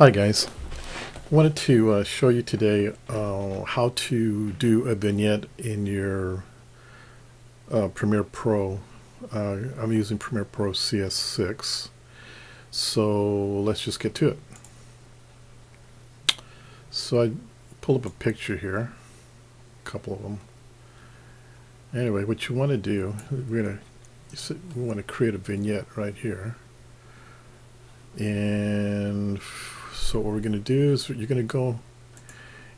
Hi guys, wanted to show you today how to do a vignette in your Premiere Pro. I'm using Premiere Pro CS6, so let's just get to it. So I pulled up a picture here, a couple of them. Anyway, what you want to do, we want to create a vignette right here. And so what we're going to do is you're going to go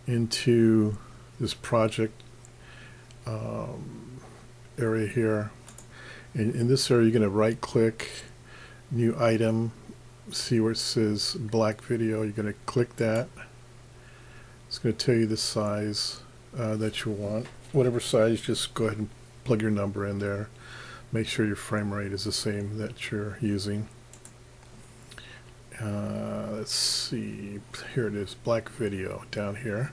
into this project area here. In this area, you're going to right click, new item, see where it says black video. You're going to click that. It's going to tell you the size that you want. Whatever size, just go ahead and plug your number in there. Make sure your frame rate is the same that you're using. Let's see, here it is, black video down here.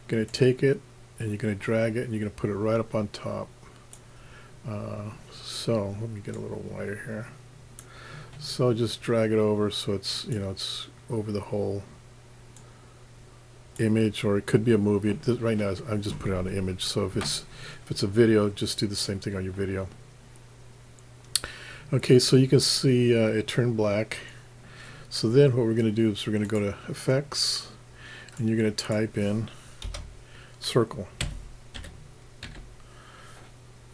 You're going to take it and you're going to drag it and you're going to put it right up on top. So let me get a little wider here. So just drag it over so it's, it's over the whole image, or it could be a movie. Right now I'm just putting on an image, so if it's a video, just do the same thing on your video. Okay, so you can see it turned black. So then what we're going to do is we're going to go to Effects, and you're going to type in circle.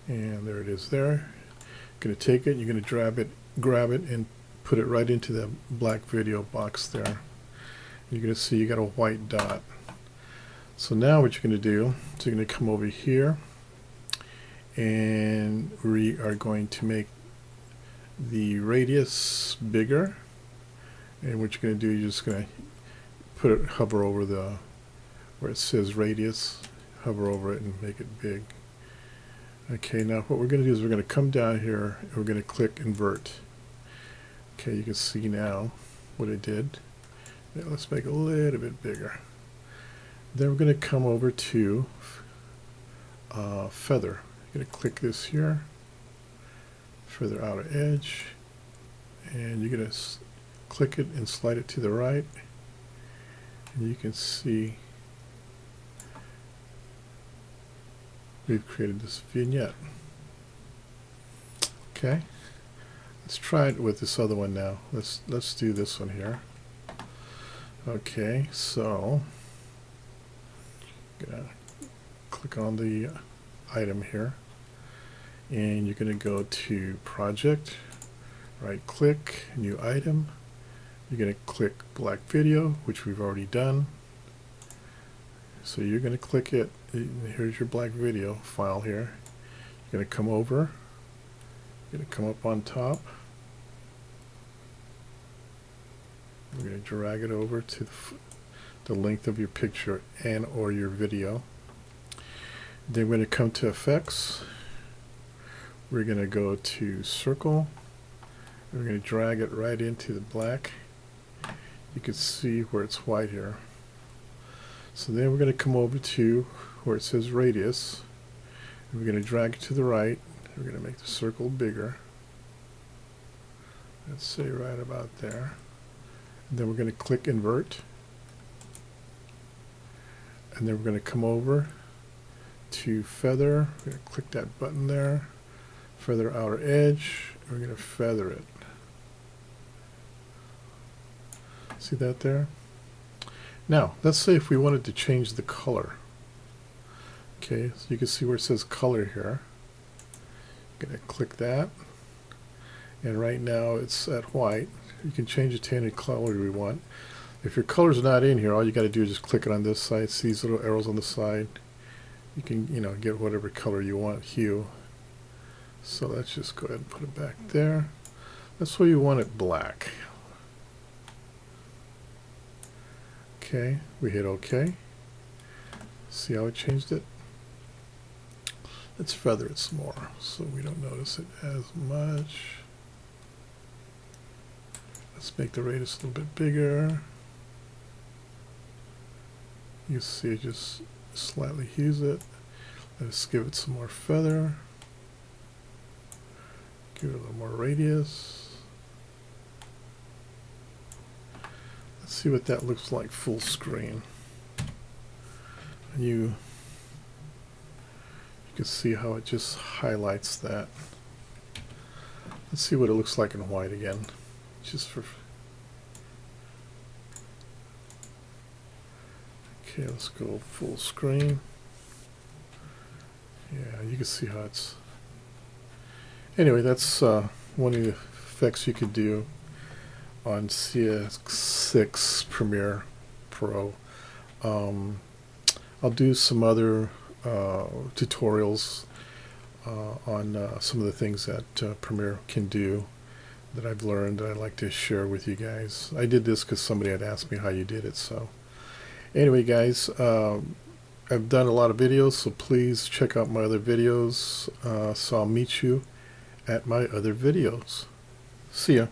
And there it is there. You're going to take it, you're going to grab it and put it right into the black video box there. You're going to see you got a white dot. So now what you're going to do is you're going to come over here, and we are going to make the radius bigger. And what you're going to do, you're just going to hover over where it says radius, hover over it and make it big. Okay, now what we're going to do is we're going to come down here and we're going to click invert. Okay, you can see now what it did. Now let's make it a little bit bigger. Then we're going to come over to feather. You're going to click this here, feather outer edge, and you're going to click it and slide it to the right, and you can see we've created this vignette. Okay, let's try it with this other one now. Let's do this one here. Okay, so I'm gonna click on the item here, and you're gonna go to project, right click, new item. You're going to click black video, which we've already done. So you're going to click it. Here's your black video file here. You're going to come over. You're going to come up on top. We're going to drag it over to the length of your picture and or your video. Then we're going to come to effects. We're going to go to circle. We're going to drag it right into the black. You can see where it's white here. So then we're going to come over to where it says radius. And we're going to drag it to the right. We're going to make the circle bigger. Let's say right about there. And then we're going to click invert. And then we're going to come over to feather. We're going to click that button there. Feather outer edge. We're going to feather it. See that there? Now, let's say if we wanted to change the color. Okay, so you can see where it says color here. I'm going to click that. And right now it's at white. You can change it to any color we want. If your color's not in here, all you got to do is just click it on this side. See these little arrows on the side? You can, get whatever color you want, hue. So let's just go ahead and put it back there. That's where you want it black. Okay, we hit OK. See how it changed it? Let's feather it some more so we don't notice it as much. Let's make the radius a little bit bigger. You see it just slightly hues it. Let's give it some more feather. Give it a little more radius. Let's see what that looks like full screen. And you can see how it just highlights that. Let's see what it looks like in white again. Just for okay, let's go full screen. Yeah, you can see how it's. Anyway, that's one of the effects you could do on CS6 Premiere Pro. I'll do some other tutorials on some of the things that Premiere can do that I've learned that I'd like to share with you guys. I did this because somebody had asked me how you did it. So anyway, guys, I've done a lot of videos, so please check out my other videos. So I'll meet you at my other videos. See ya.